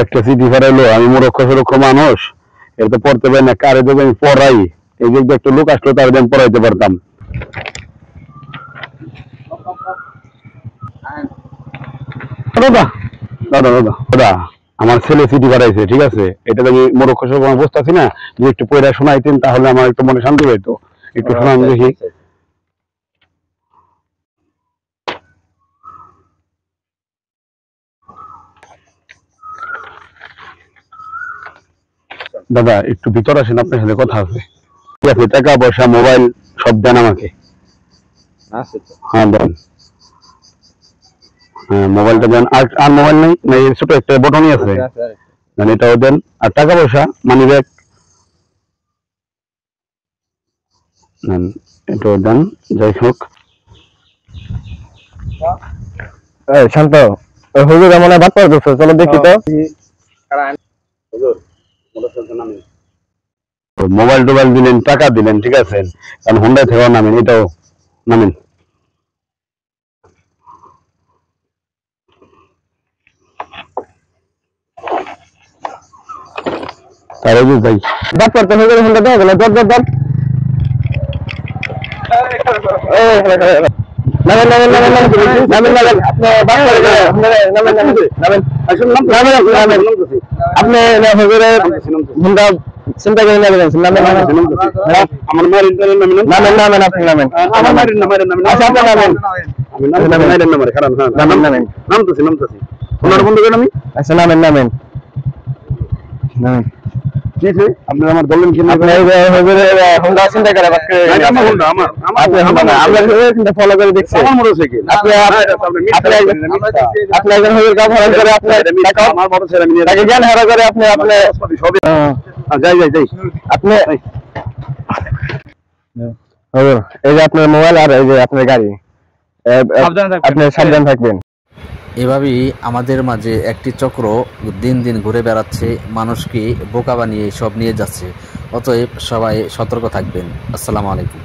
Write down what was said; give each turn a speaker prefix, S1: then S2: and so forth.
S1: একটা সিটি ফারাইলো, আমি মূর্খ সুরক্ষ মানুষ, এটা তো পড়তে পারি না, কারে যদি আমি পড়াই, এই যে একটা লোক আসলো তার আমি পড়াইতে পারতাম। দাদা দাদা দাদা দাদা আমার ছেলে সিটি ফারাইছে, ঠিক আছে, এটা আমি মূর্খ সুরক্ষ বুঝতে আছি না, যে একটু পড়া শোনাইতেন তাহলে আমার একটু মনে শান্তি পাইতো। একটু শোনান দেখি। দাদা একটু ভিতর আসেন, আপনার সাথে কথা আছে। ঠিক আছে, টাকা পয়সা মোবাইল সব দেন আমাকে। হ্যাঁ দেন, হ্যাঁ মোবাইলটা দেন। আর মোবাইল নেই না? এই ছোট একটা বটনই আছে, এটাও দেন। আর টাকা পয়সা মানি ব্যাগ নেন, এটাও দেন। যাই হোক,
S2: শান্ত হুজুর এমন বাদ পড়ে দিচ্ছে, চলো দেখি তো।
S1: মোবাইল টোবাইল দিলেন, টাকা দিলেন, ঠিক আছে, কারণ হুন্ডাই থেকেও নামেন, এটাও নামেন। তাহলে যাই
S2: বাদ পড়তে হুজুর হুন্ডা দেওয়া গেল, দর দর দর নামেন নামেন নামেন নামেন নামেন আপনি বাদ পড়ে গেলে নামেন নামেন নামেন নামেন আপনি হুজুরের হুন্ডা চিন্তা করে নেবেন। নামেন
S1: আমার মায়ের
S2: নামেন নামেন আপনি নামেন
S1: আমার মায়ের নামেন।
S2: আচ্ছা আপনি নামেন,
S1: আমি নামের নাম্বার খারাপ। হ্যাঁ
S2: নামেন নামেন
S1: নামতেছি ওনার বন্ধু কেন আমি।
S2: আচ্ছা নামেন নামেন নামেন।
S1: কি আপনার আমার বললেন কি?
S2: আপনি হুজুরের হুন্ডা চিন্তা করে বাদ করে
S1: আমার হুন্ডা, আমার
S2: আপনি আমরা চিন্তা ফলো করে দেখছি।
S1: আমার মোটরসাইকেল।
S2: আপনি একজন হুজুর কাজ হারাম করে, আপনি
S1: আমার বড় ছেলে আমি
S2: তাকে জ্ঞান হারা করে আপনি
S1: সবই। যাই
S2: আপনি হুজুর এই যে আপনার মোবাইল আর এই যে আপনার গাড়ি, আপনি সাবধান থাকবেন।
S3: এভাবেই আমাদের মাঝে একটি চক্র দিন দিন ঘুরে বেড়াচ্ছে, মানুষকে বোকা বানিয়ে সব নিয়ে যাচ্ছে। অতএব সবাই সতর্ক থাকবেন। আসসালামু আলাইকুম।